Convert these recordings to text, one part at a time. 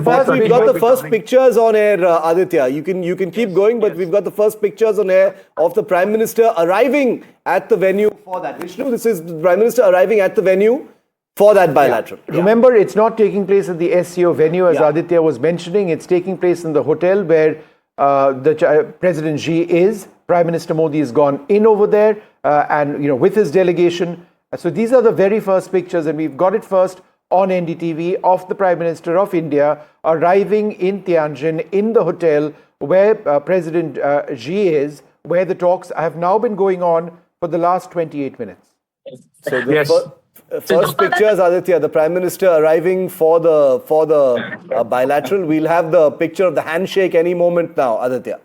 We've got the first pictures on air, Aditya. You can keep going, but we've got the first pictures on air of the Prime Minister arriving at the venue for that. Vishnu, this is the Prime Minister arriving at the venue for that bilateral. Yeah. Remember, it's not taking place at the SCO venue, as Aditya was mentioning. It's taking place in the hotel where President Xi is. Prime Minister Modi has gone in over there, and with his delegation. So these are the very first pictures, and we've got it first on NDTV of the Prime Minister of India arriving in Tianjin in the hotel where President Xi is, where the talks have now been going on for the last 28 minutes. So the first pictures, Aditya, the Prime Minister arriving for the bilateral. We'll have the picture of the handshake any moment now, Aditya.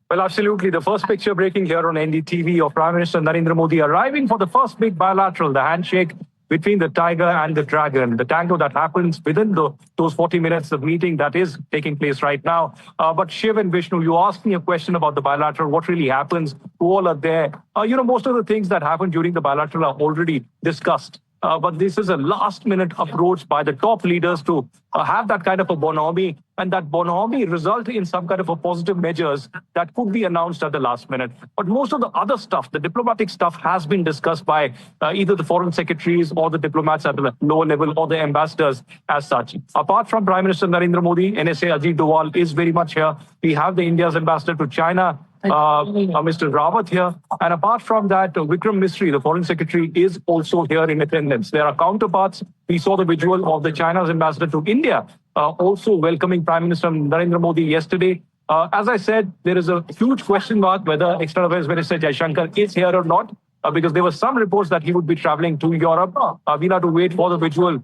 Well, absolutely. The first picture breaking here on NDTV of Prime Minister Narendra Modi arriving for the first big bilateral, the handshake between the tiger and the dragon, the tango that happens within those 40 minutes of meeting that is taking place right now. But Shiv and Vishnu, you asked me a question about the bilateral, what really happens, who all are there. Most of the things that happen during the bilateral are already discussed. But this is a last-minute approach by the top leaders to have that kind of a bonhomie, and that bonhomie result in some kind of a positive measures that could be announced at the last minute. But most of the other stuff, the diplomatic stuff, has been discussed by either the foreign secretaries or the diplomats at the lower level or the ambassadors as such. Apart from Prime Minister Narendra Modi, NSA Ajit Doval is very much here. We have the India's ambassador to China, Mr. Rawat here. And apart from that, Vikram Misri, the foreign secretary, is also here in attendance. There are counterparts. We saw the visual of the China's ambassador to India, also welcoming Prime Minister Narendra Modi yesterday. As I said, there is a huge question mark whether External Affairs Minister Jaishankar is here or not, because there were some reports that he would be traveling to Europe. We'll have to wait for the visual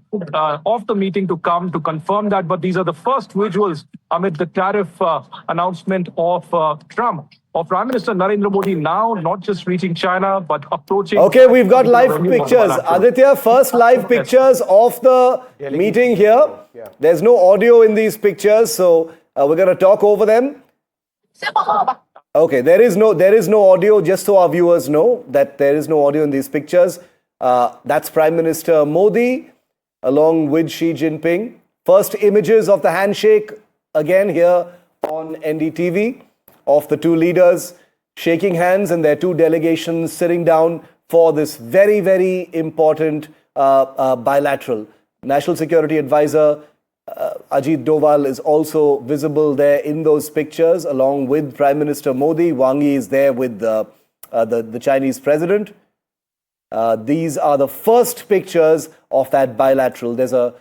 of the meeting to come to confirm that. But these are the first visuals amid the tariff announcement of Trump. Of Prime Minister Narendra Modi now not just reaching China, but approaching... Okay, we've got live pictures. Aditya, first live pictures of the meeting here. There's no audio in these pictures, so we're going to talk over them. Okay, there is no audio, just so our viewers know that there is no audio in these pictures. That's Prime Minister Modi along with Xi Jinping. First images of the handshake again here on NDTV of the two leaders shaking hands and their two delegations sitting down for this very, very important bilateral. National Security Advisor Ajit Doval is also visible there in those pictures along with Prime Minister Modi. Wang Yi is there with the Chinese president. These are the first pictures of that bilateral. There's a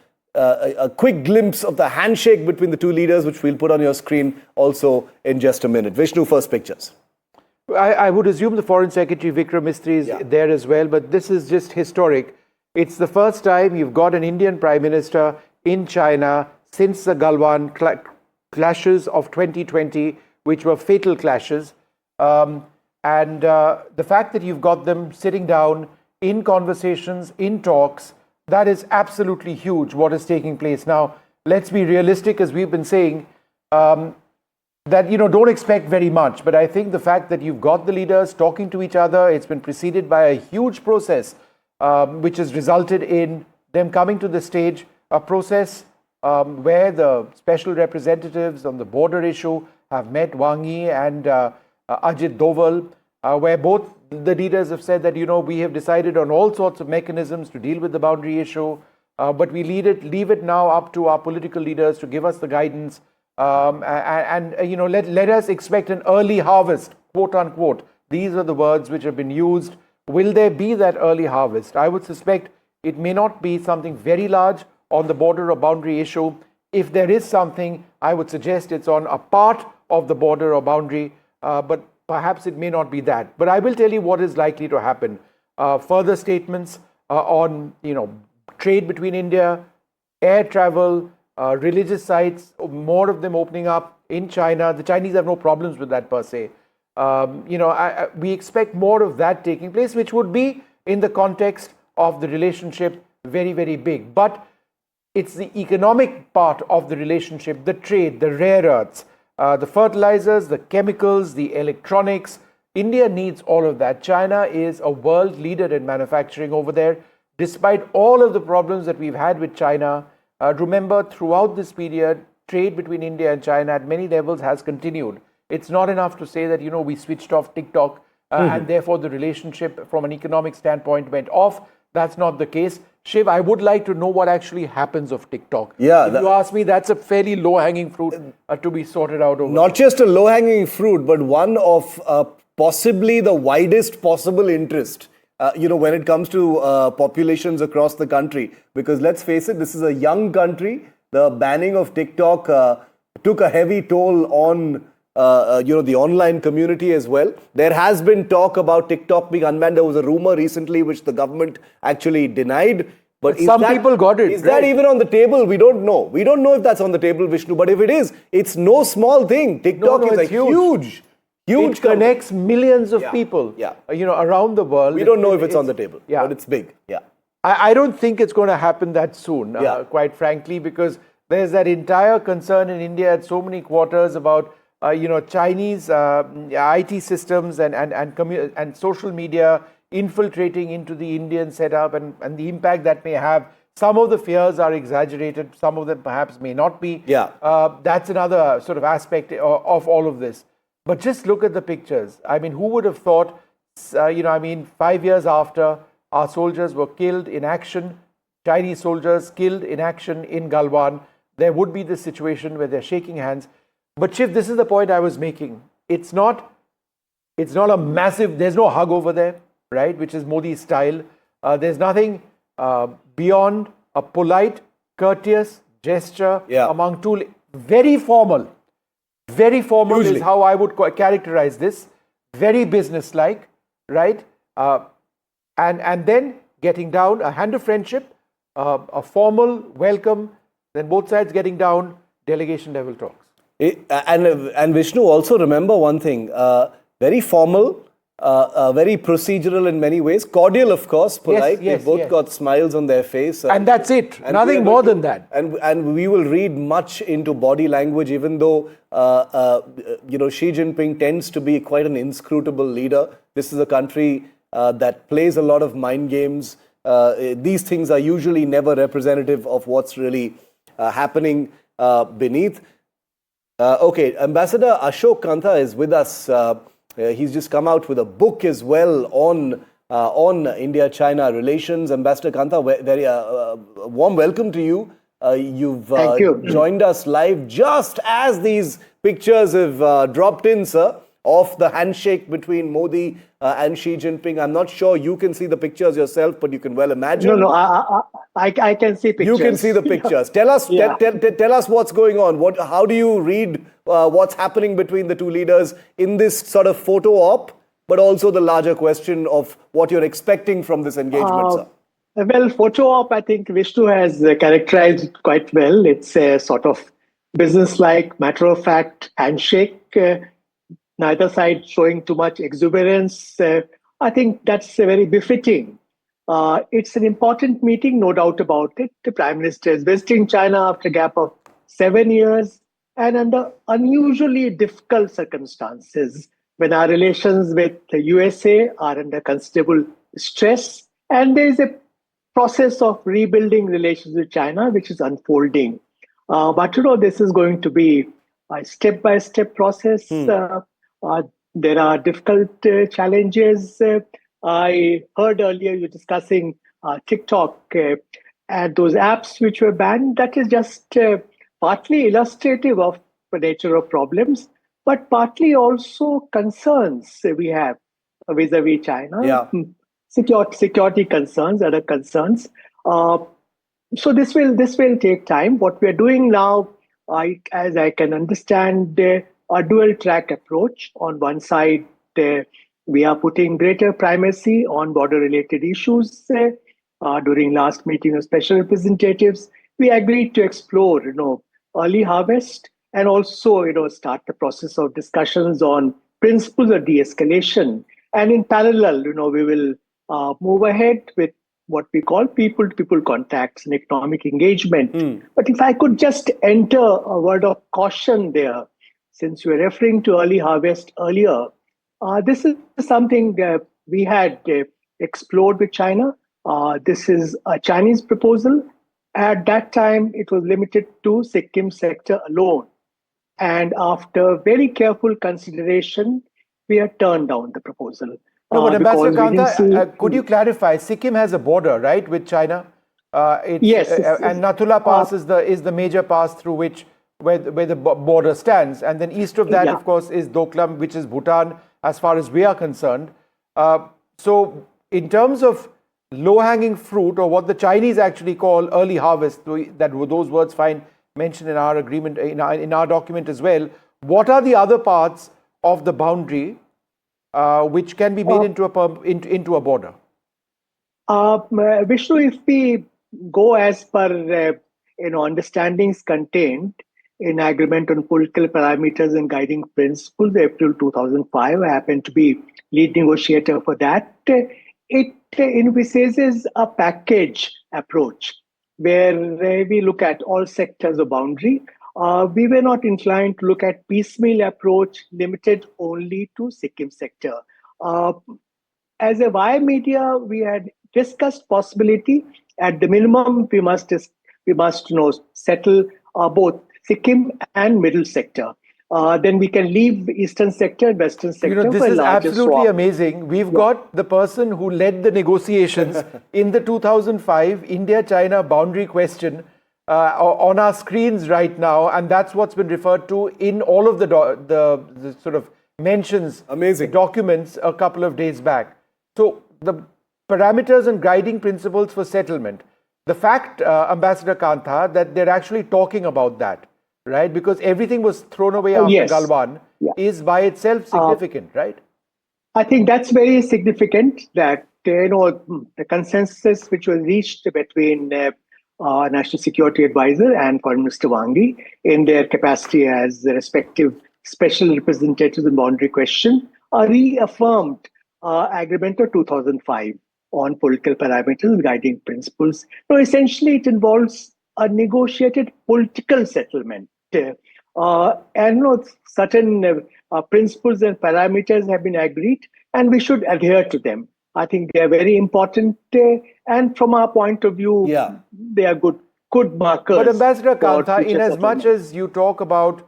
quick glimpse of the handshake between the two leaders, which we'll put on your screen also in just a minute. Vishnu, first pictures. I would assume the Foreign Secretary Vikram Misri is there as well, but this is just historic. It's the first time you've got an Indian Prime Minister in China since the Galwan clashes of 2020, which were fatal clashes. And the fact that you've got them sitting down in conversations, in talks, that is absolutely huge, what is taking place. Now, let's be realistic, as we've been saying, that, don't expect very much. But I think the fact that you've got the leaders talking to each other, it's been preceded by a huge process, which has resulted in them coming to the stage, a process where the special representatives on the border issue have met Wang Yi and Ajit Doval, where both the leaders have said that, we have decided on all sorts of mechanisms to deal with the boundary issue, but we leave it now up to our political leaders to give us the guidance let us expect an early harvest, quote unquote. These are the words which have been used. Will there be that early harvest? I would suspect it may not be something very large on the border or boundary issue. If there is something, I would suggest it's on a part of the border or boundary, but perhaps it may not be that. But I will tell you what is likely to happen. Further statements on, trade between India, air travel, religious sites, more of them opening up in China. The Chinese have no problems with that per se. We expect more of that taking place, which would be in the context of the relationship very, very big. But it's the economic part of the relationship, the trade, the rare earths, the fertilizers, the chemicals, the electronics. India needs all of that. China is a world leader in manufacturing over there. Despite all of the problems that we've had with China, remember throughout this period, trade between India and China at many levels has continued. It's not enough to say that, we switched off TikTok and therefore the relationship from an economic standpoint went off. That's not the case. Shiv, I would like to know what actually happens of TikTok. Yeah, if you ask me, that's a fairly low-hanging fruit to be sorted out over. Not just a low-hanging fruit, but one of possibly the widest possible interest, when it comes to populations across the country. Because let's face it, this is a young country. The banning of TikTok took a heavy toll on the online community as well. There has been talk about TikTok being unbanned. There was a rumor recently which the government actually denied. But some people got it. Is that even on the table? We don't know. We don't know if that's on the table, Vishnu. But if it is, it's no small thing. TikTok is a huge it connects millions of people around the world. We don't know if it's on the table, but it's big. Yeah. I don't think it's going to happen that soon, quite frankly, because there's that entire concern in India at so many quarters about Chinese IT systems and social media infiltrating into the Indian setup and the impact that may have. Some of the fears are exaggerated. Some of them perhaps may not be. That's another sort of aspect of all of this. But just look at the pictures. I mean, who would have thought, 5 years after our soldiers were killed in action, Chinese soldiers killed in action in Galwan, there would be this situation where they're shaking hands. But Shiv, this is the point I was making. It's not a massive, there's no hug over there, right, which is Modi style. There's nothing beyond a polite, courteous gesture among two, very formal. Very formal Usually is how I would characterize this. Very businesslike, right? And then getting down, a hand of friendship, a formal welcome, then both sides getting down, delegation level talks. And Vishnu, also remember one thing, very formal, very procedural in many ways, cordial of course, polite. They both got smiles on their face. And that's it, nothing more than that. And we will read much into body language, even though Xi Jinping tends to be quite an inscrutable leader. This is a country that plays a lot of mind games. These things are usually never representative of what's really happening beneath. Okay, Ambassador Ashok Kantha is with us. He's just come out with a book as well on India-China relations. Ambassador Kantha, very warm welcome to you. You've joined us live just as these pictures have dropped in, sir, of the handshake between Modi and Xi Jinping. I'm not sure you can see the pictures yourself, but you can well imagine. No, I can see pictures. You can see the pictures. Tell us, tell us what's going on. How do you read what's happening between the two leaders in this sort of photo op, but also the larger question of what you're expecting from this engagement, sir? Well, photo op, I think Vishnu has characterized it quite well. It's a sort of business-like, matter-of-fact handshake. Neither side showing too much exuberance. I think that's very befitting. It's an important meeting, no doubt about it. The Prime Minister is visiting China after a gap of 7 years and under unusually difficult circumstances when our relations with the USA are under considerable stress and there is a process of rebuilding relations with China which is unfolding. But this is going to be a step-by-step process. There are difficult challenges. I heard earlier you discussing TikTok and those apps which were banned. That is just partly illustrative of the nature of problems, but partly also concerns we have vis-a-vis China. Security concerns, other concerns. So this will take time. What we are doing now, as I can understand, a dual track approach. On one side, we are putting greater primacy on border related issues. During last meeting of special representatives, we agreed to explore, early harvest and also, start the process of discussions on principles of de-escalation. And in parallel, we will move ahead with what we call people-to-people contacts and economic engagement. But if I could just enter a word of caution there, since you were referring to early harvest earlier, this is something we had explored with China. This is a Chinese proposal. At that time, it was limited to Sikkim sector alone. And after very careful consideration, we had turned down the proposal. No, but Ambassador because we didn't see. Kanta, could you clarify? Sikkim has a border, right, with China? Yes. And Nathula Pass is the major pass through which where the border stands, and then east of that, of course, is Doklam, which is Bhutan, as far as we are concerned. So, in terms of low-hanging fruit, or what the Chinese actually call early harvest, those words find mentioned in our agreement, in our document as well. What are the other parts of the boundary which can be made into a border? Vishnu, if we go as per understandings contained in Agreement on Political Parameters and Guiding Principles, April 2005, I happen to be lead negotiator for that. It envisages a package approach where we look at all sectors of boundary. We were not inclined to look at piecemeal approach limited only to Sikkim sector. As a wire media, we had discussed possibility. At the minimum, we must settle both Sikkim and middle sector. Then we can leave eastern sector and western sector. This is absolutely amazing. We've got the person who led the negotiations in the 2005 India-China boundary question on our screens right now, and that's what's been referred to in all of the sort of mentions, documents a couple of days back. So the parameters and guiding principles for settlement. The fact, Ambassador Kanta, that they're actually talking about that, right? Because everything was thrown away after Galwan is by itself significant, right? I think that's very significant that, the consensus which was reached between National Security Advisor and Foreign Minister Wang Yi in their capacity as the respective special representatives in boundary question reaffirmed Agreement of 2005 on political parameters and guiding principles. So essentially, it involves a negotiated political settlement. And certain principles and parameters have been agreed, and we should adhere to them. I think they are very important, and from our point of view, they are good markers. But Ambassador Kanta, in as much as you talk about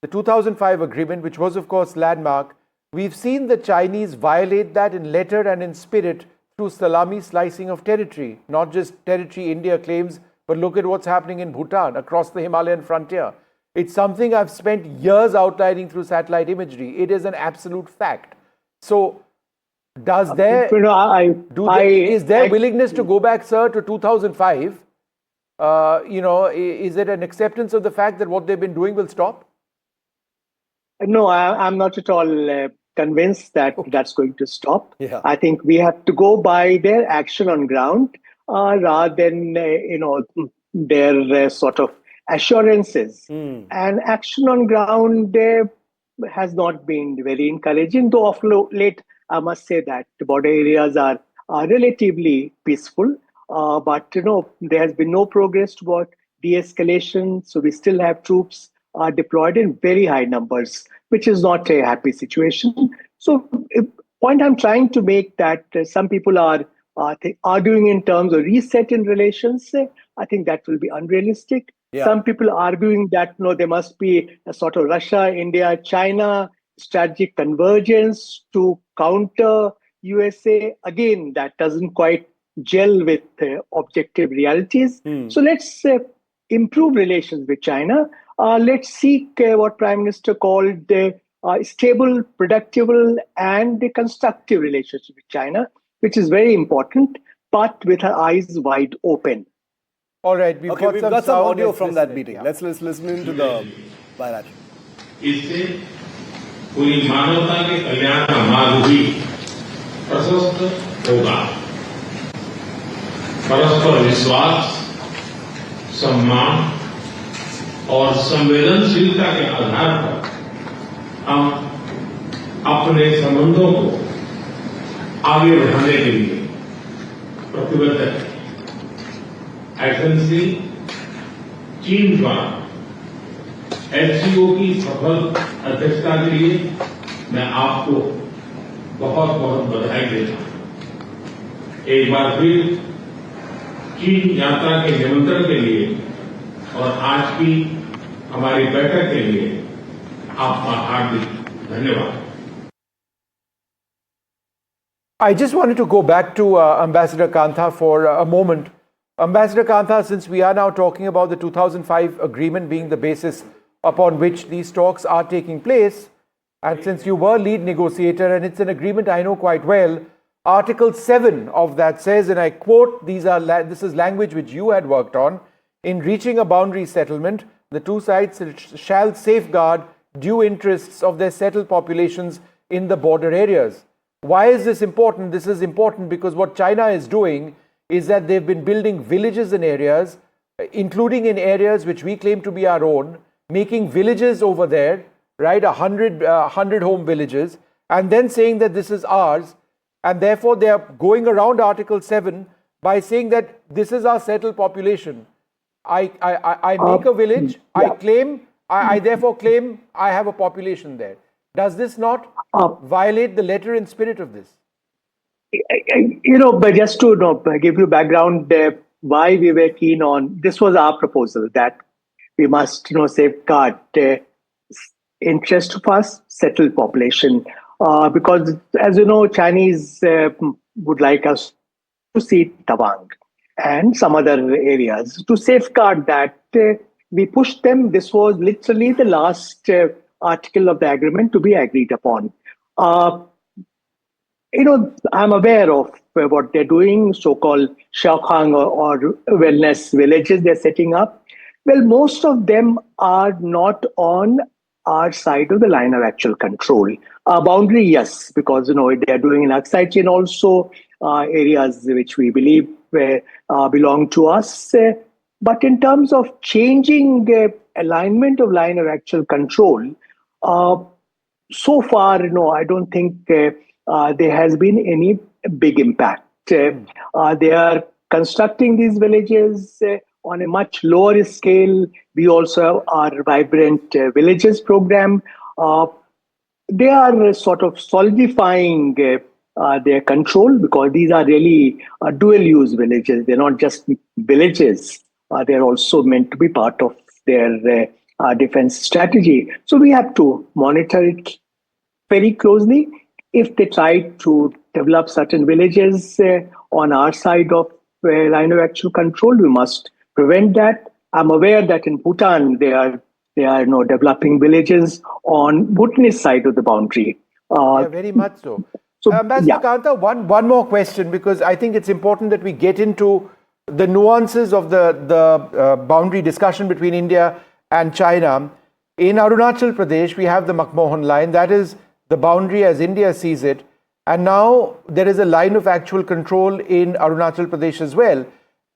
the 2005 agreement, which was of course landmark, we've seen the Chinese violate that in letter and in spirit through salami slicing of territory, not just territory India claims, but look at what's happening in Bhutan, across the Himalayan frontier. It's something I've spent years outlining through satellite imagery. It is an absolute fact. So, is there willingness to go back, sir, to 2005? Is it an acceptance of the fact that what they've been doing will stop? No, I'm not at all convinced that that's going to stop. I think we have to go by their action on ground rather than their sort of assurances. And action on ground has not been very encouraging, though of late I must say that the border areas are relatively peaceful, but there has been no progress toward de-escalation. So we still have troops deployed in very high numbers, which is not a happy situation. So the point I'm trying to make that some people are arguing in terms of reset in relations. I think that will be unrealistic. Some people are arguing that there must be a sort of Russia, India, China strategic convergence to counter USA. Again, that doesn't quite gel with objective realities. So let's improve relations with China. Let's seek what Prime Minister called stable, productive, and constructive relationship with China, which is very important, but with our eyes wide open. All right, we've got some audio from that meeting. Let's listen into the bilateral. इससे पूरी मानवता के कल्याण का मार्ग भी प्रशस्त होगा। परस्पर विश्वास, सम्मान और संवेदनशीलता के आधार पर हम अपने संबंधों को आगे बढ़ाने के लिए प्रतिबद्ध हैं। एजेंसी चीन द्वारा SCO की सफल अध्यक्षता के लिए मैं आपको बहुत बहुत बधाई देता हूं। एक बार फिर चीन यात्रा के निमंत्रण के लिए और आज की हमारी बैठक के लिए आपका हार्दिक धन्यवाद। I just wanted to go back to Ambassador Kantha for a moment. Ambassador Kantha, since we are now talking about the 2005 agreement being the basis upon which these talks are taking place, and since you were lead negotiator and it's an agreement I know quite well, Article 7 of that says, and I quote, this is language which you had worked on, in reaching a boundary settlement, the two sides shall safeguard due interests of their settled populations in the border areas. Why is this important? This is important because what China is doing is that they've been building villages in areas, including in areas which we claim to be our own, making villages over there, right, 100 home villages, and then saying that this is ours, and therefore they are going around Article 7 by saying that this is our settled population. I make a village, yeah. I therefore claim I have a population there. Does this not violate the letter and spirit of this? But just to give you background, why we were keen on, this was our proposal that we must safeguard the interest of us settled population. Because, as you know, Chinese would like us to see Tawang and some other areas. To safeguard that, we pushed them. This was literally the last article of the agreement to be agreed upon. I'm aware of what they're doing, so-called Shaokhang or wellness villages they're setting up. Well, most of them are not on our side of the line of actual control. Boundary, yes, because they are doing in Aksai chain also, areas which we believe belong to us. But in terms of changing the alignment of line of actual control, so far, I don't think there has been any big impact. They are constructing these villages on a much lower scale. We also have our Vibrant Villages program. They are sort of solidifying their control because these are really dual-use villages. They're not just villages. They're also meant to be part of their defense strategy. So we have to monitor it very closely. If they try to develop certain villages on our side of line of actual control, we must prevent that. I'm aware that in Bhutan, they are developing villages on Bhutanese side of the boundary. Yeah, very much so. Ambassador Kantha, one more question, because I think it's important that we get into the nuances of the boundary discussion between India and China. In Arunachal Pradesh, we have the McMahon line. That is the boundary as India sees it. And now there is a line of actual control in Arunachal Pradesh as well.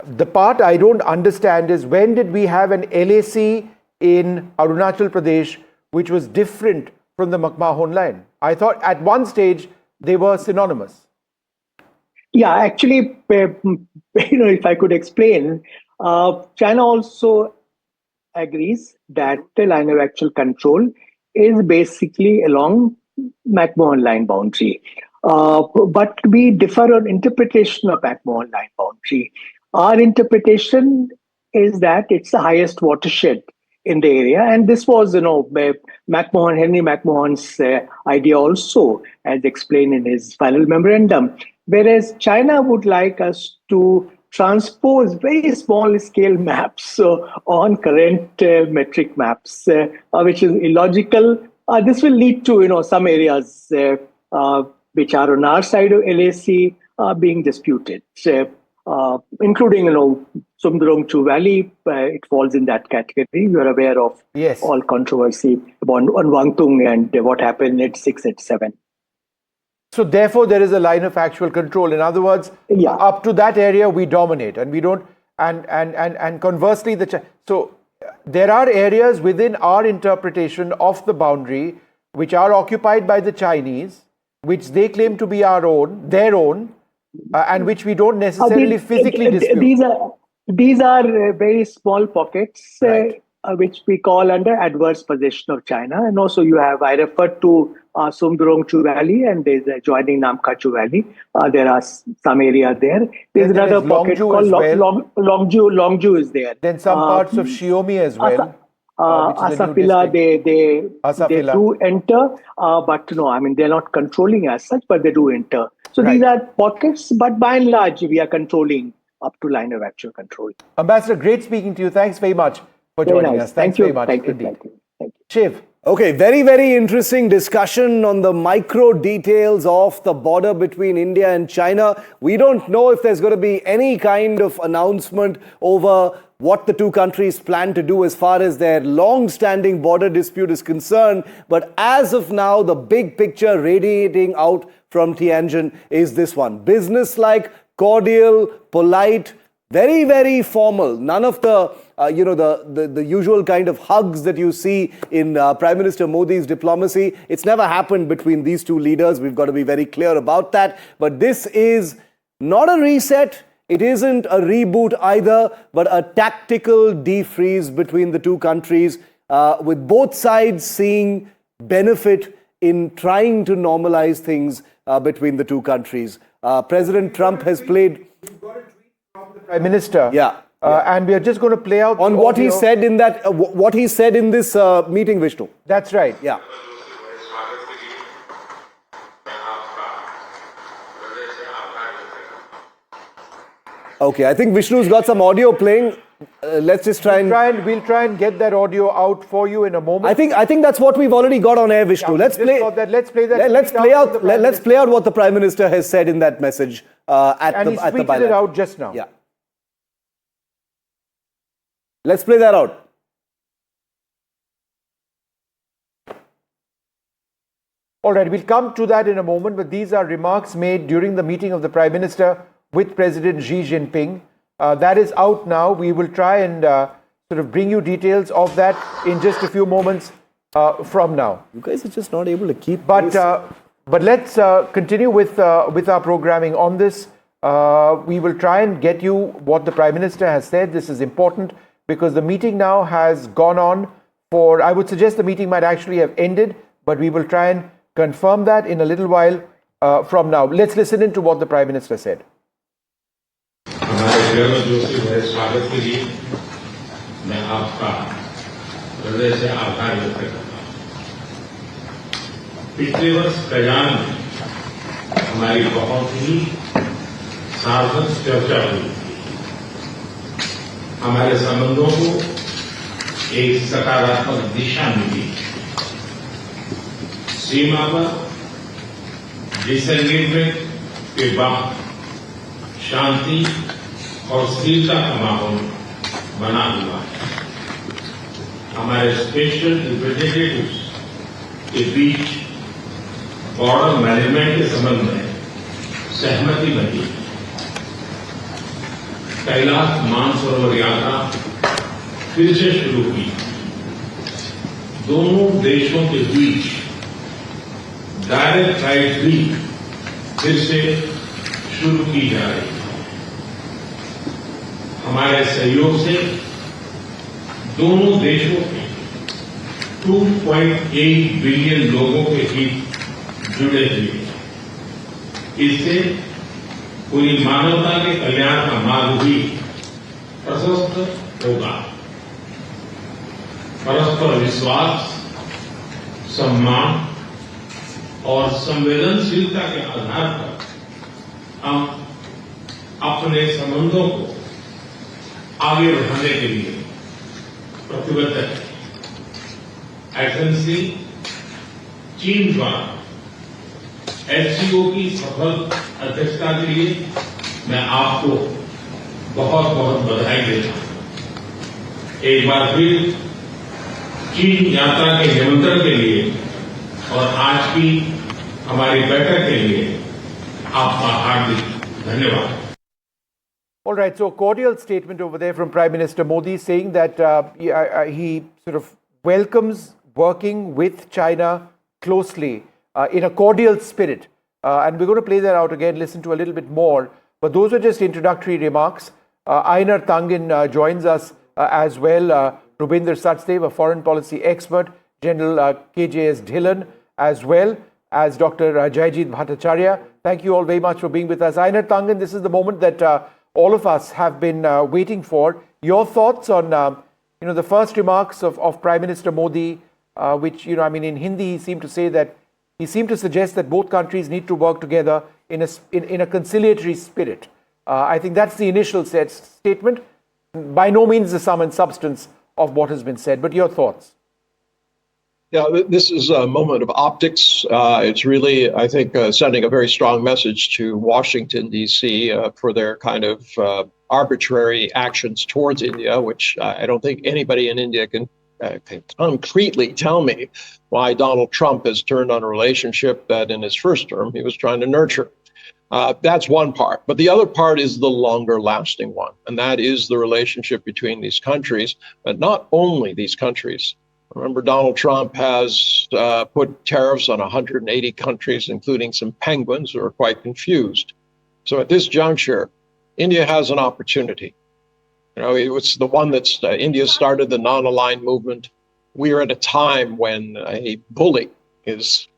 The part I don't understand is, when did we have an LAC in Arunachal Pradesh which was different from the McMahon line? I thought at one stage they were synonymous. Yeah, actually, if I could explain, China also agrees that the line of actual control is basically along McMahon line boundary. But we differ on interpretation of McMahon line boundary. Our interpretation is that it's the highest watershed in the area. And this was, Henry McMahon's idea also, as explained in his final memorandum. Whereas China would like us to transpose very small scale maps on current metric maps, which is illogical. This will lead to, some areas which are on our side of LAC being disputed, including, Sumdrongchu Valley. It falls in that category. You are aware of all controversy on Wangtung and what happened at 6 at 7. So therefore, there is a line of actual control. In other words, up to that area, we dominate, and we don't. And conversely, so there are areas within our interpretation of the boundary which are occupied by the Chinese, which they claim to be their own, and which we don't necessarily physically dispute. These are very small pockets. Right. which we call under adverse possession of China. And also you have, I referred to Sumdurongchu Valley, and there's adjoining Namkachu Valley. There are some area there. There's another pocket called Longju is there. Then some parts of Xiaomi as well. Asafila, they do enter, but no, I mean, they're not controlling as such, but they do enter. So these are pockets, but by and large, we are controlling up to line of actual control. Ambassador, great speaking to you. Thanks very much for joining us. Thanks very much. Thank you. Indeed. Thank you. Shiv. Okay, very, very interesting discussion on the micro details of the border between India and China. We don't know if there's going to be any kind of announcement over what the two countries plan to do as far as their long-standing border dispute is concerned. But as of now, the big picture radiating out from Tianjin is this one. Business-like, cordial, polite, very, very formal. None of the, the usual kind of hugs that you see in Prime Minister Modi's diplomacy. It's never happened between these two leaders. We've got to be very clear about that. But this is not a reset. It isn't a reboot either, but a tactical defreeze between the two countries, with both sides seeing benefit in trying to normalize things between the two countries. President Trump has played... Prime Minister. Yeah. And we are just going to play out on what he said in that, what he said in this meeting, Vishnu. That's right. Yeah. Okay, I think Vishnu's got some audio playing. Let's just try and... We'll try and get that audio out for you in a moment. I think that's what we've already got on air, Vishnu. Yeah, let's play that. Let's play out what the Prime Minister has said in that message at the Bilateral. And he tweeted it out just now. Yeah. Let's play that out. All right, we'll come to that in a moment, but these are remarks made during the meeting of the Prime Minister with President Xi Jinping. That is out now. We will try and sort of bring you details of that in just a few moments from now. You guys are just not able to keep... But let's continue with our programming on this. We will try and get you what the Prime Minister has said. This is important because the meeting now has gone on for... I would suggest the meeting might actually have ended, but we will try and confirm that in a little while from now. Let's listen into what the Prime Minister said. हमारे गर्मजोशी भरे स्वागत के लिए मैं आपका हृदय से आभार व्यक्त करता हूं। पिछले वर्ष कजान में हमारी बहुत ही सार्थक चर्चा हुई थी। हमारे संबंधों को एक सकारात्मक दिशा मिली। सीमा पर डिसएंगेजमेंट के बाद शांति और स्थिरता का माहौल बना हुआ है। हमारे स्पेशल रिप्रेजेंटेटिव्स के बीच बॉर्डर मैनेजमेंट के संबंध में सहमति बनी। कैलाश मानसरोवर यात्रा फिर से शुरू हुई। दोनों देशों के बीच डायरेक्ट फ्लाइट भी फिर से शुरू की जा रही है। हमारे सहयोग से दोनों देशों के 2.8 बिलियन लोगों के हित जुड़े हुए हैं। इससे पूरी मानवता के कल्याण का मार्ग भी प्रशस्त होगा। परस्पर विश्वास, सम्मान और संवेदनशीलता के आधार पर हम अपने संबंधों को आगे बढ़ाने के लिए प्रतिबद्ध हैं। एसएनसी चीन द्वारा SCO की सफल अध्यक्षता के लिए मैं आपको बहुत बहुत बधाई देता हूं। एक बार फिर चीन यात्रा के निमंत्रण के लिए और आज की हमारी बैठक के लिए आपका हार्दिक धन्यवाद। All right, so a cordial statement over there from Prime Minister Modi saying that he sort of welcomes working with China closely in a cordial spirit. And we're going to play that out again, listen to a little bit more. But those are just introductory remarks. Einar Tangin joins us as well. Rubinder Sachdev, a foreign policy expert, General KJS Dhillon, as well as Dr. Jayajit Bhattacharya. Thank you all very much for being with us. Einar Tangen, this is the moment that all of us have been waiting for. Your thoughts on the first remarks of Prime Minister Modi, which, in Hindi, he seemed to suggest that both countries need to work together in a conciliatory spirit. I think that's the initial statement. By no means the sum and substance of what has been said, but your thoughts? Yeah, this is a moment of optics. It's really, I think, sending a very strong message to Washington, D.C. For their kind of arbitrary actions towards India, which I don't think anybody in India can concretely tell me why Donald Trump has turned on a relationship that in his first term he was trying to nurture. That's one part. But the other part is the longer lasting one, and that is the relationship between these countries, but not only these countries. Remember, Donald Trump has put tariffs on 180 countries, including some penguins who are quite confused. So at this juncture, India has an opportunity. It was the one that's India started the non-aligned movement. We are at a time when a bully is,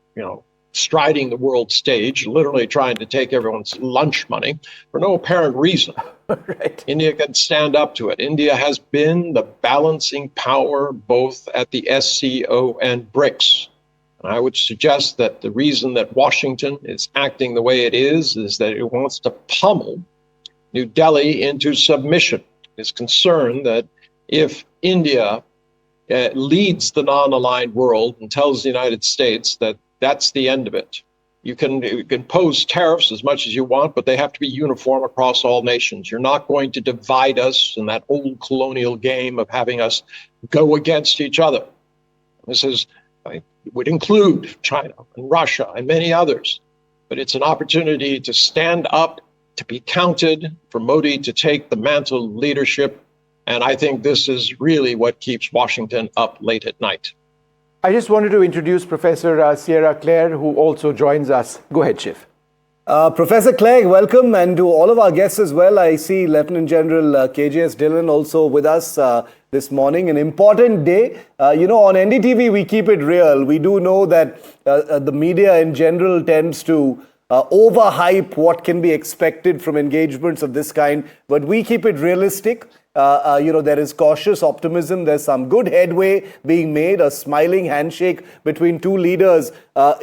striding the world stage, literally trying to take everyone's lunch money for no apparent reason. Right. India can stand up to it. India has been the balancing power both at the SCO and BRICS. And I would suggest that the reason that Washington is acting the way it is that it wants to pummel New Delhi into submission. It's concerned that if India leads the non-aligned world and tells the United States that that's the end of it. You can impose tariffs as much as you want, but they have to be uniform across all nations. You're not going to divide us in that old colonial game of having us go against each other. This would include China and Russia and many others, but it's an opportunity to stand up, to be counted, for Modi to take the mantle of leadership. And I think this is really what keeps Washington up late at night. I just wanted to introduce Professor Sierra Claire, who also joins us. Go ahead, Chief. Professor Clegg, welcome, and to all of our guests as well. I see Lieutenant General KJS Dhillon also with us this morning. An important day. On NDTV, we keep it real. We do know that the media in general tends to overhype what can be expected from engagements of this kind, but we keep it realistic. There is cautious optimism. There's some good headway being made, a smiling handshake between two leaders,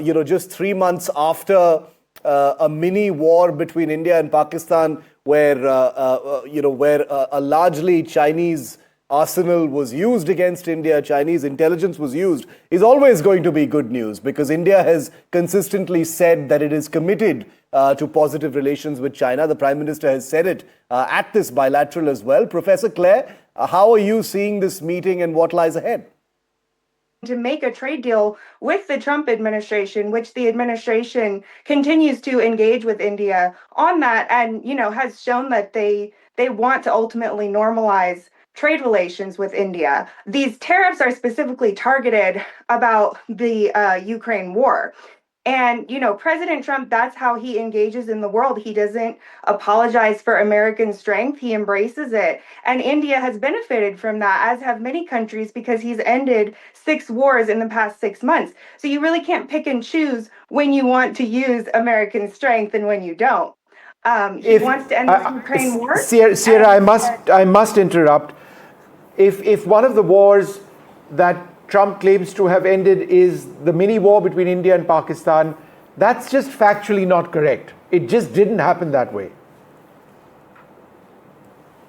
just 3 months after a mini war between India and Pakistan, where a largely Chinese arsenal was used against India, Chinese intelligence was used, is always going to be good news, because India has consistently said that it is committed to positive relations with China. The Prime Minister has said it at this bilateral as well. Professor Claire, how are you seeing this meeting and what lies ahead? To make a trade deal with the Trump administration, which the administration continues to engage with India on that, and has shown that they want to ultimately normalize trade relations with India. These tariffs are specifically targeted about the Ukraine war. And, President Trump, that's how he engages in the world. He doesn't apologize for American strength. He embraces it. And India has benefited from that, as have many countries, because he's ended 6 wars in the past 6 months. So you really can't pick and choose when you want to use American strength and when you don't. He wants to end the Ukraine war. Sierra, I must interrupt. If one of the wars that Trump claims to have ended is the mini war between India and Pakistan, that's just factually not correct. It just didn't happen that way.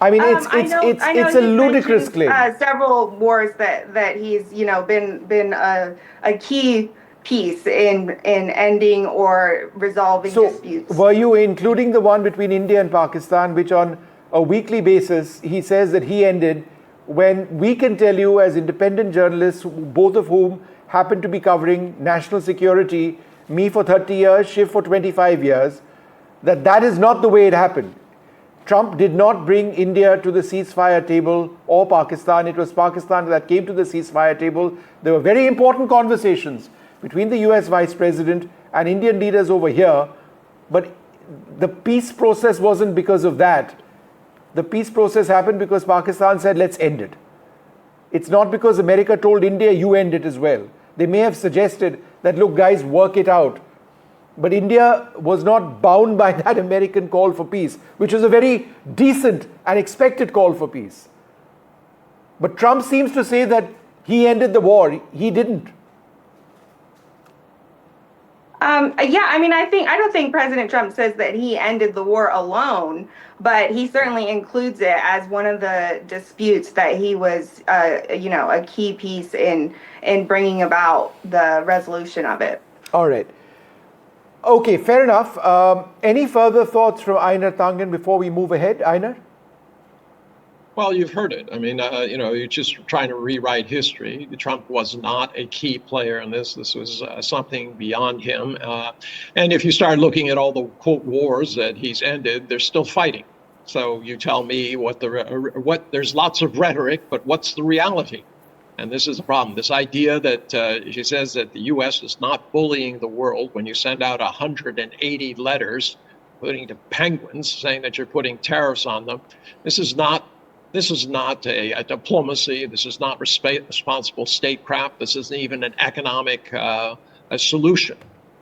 I mean, it's a ludicrous claim. Several wars that he's been a key piece in ending or resolving disputes. Were you including the one between India and Pakistan, which on a weekly basis he says that he ended, when we can tell you as independent journalists, both of whom happen to be covering national security, me for 30 years, Shiv for 25 years, that is not the way it happened. Trump did not bring India to the ceasefire table or Pakistan. It was Pakistan that came to the ceasefire table. There were very important conversations between the US Vice President and Indian leaders over here, but the peace process wasn't because of that. The peace process happened because Pakistan said, let's end it. It's not because America told India, you end it as well. They may have suggested that, look, guys, work it out. But India was not bound by that American call for peace, which was a very decent and expected call for peace. But Trump seems to say that he ended the war. He didn't. Yeah, I mean, I don't think President Trump says that he ended the war alone, but he certainly includes it as one of the disputes that he was, a key piece in bringing about the resolution of it. All right. Okay, fair enough. Any further thoughts from Einar Tangen before we move ahead? Einar? Well, you've heard it. I mean, you're just trying to rewrite history. Trump was not a key player in this. This was something beyond him. And if you start looking at all the quote wars that he's ended, they're still fighting. So you tell me there's lots of rhetoric, but what's the reality? And this is the problem. This idea that she says that the U.S. is not bullying the world when you send out 180 letters, including to penguins, saying that you're putting tariffs on them. This is not a diplomacy. This is not responsible statecraft. This isn't even an economic a solution.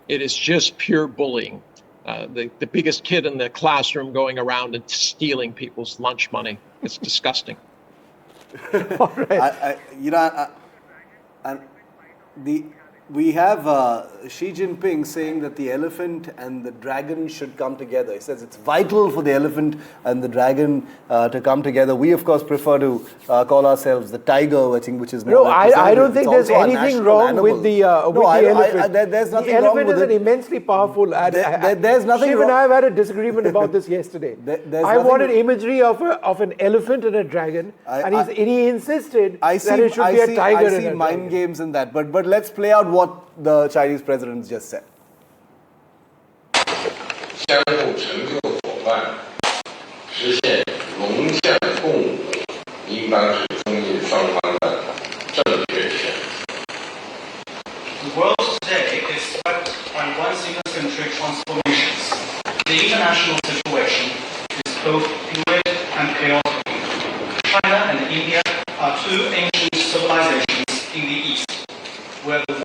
It is just pure bullying. The biggest kid in the classroom going around and stealing people's lunch money. It's disgusting. All right. We have Xi Jinping saying that the elephant and the dragon should come together. He says it's vital for the elephant and the dragon to come together. We, of course, prefer to call ourselves the tiger, I think, which is more. No, I don't think there's anything wrong with the elephant. There's nothing wrong with it. The elephant is an immensely powerful animal. There's nothing Shiv wrong. and I have had a disagreement about this yesterday. I wanted imagery of an elephant and a dragon, and he insisted that it should be a tiger and a dragon. I see mind games in that, but let's play out what the Chinese president just said. 相互成就伙伴，实现龙象共舞，应当是中印双方的正确选择。The world today is swept by one single-centric transformations. The international situation is both fluid and chaotic. China and India are two ancient civilizations in the East, where the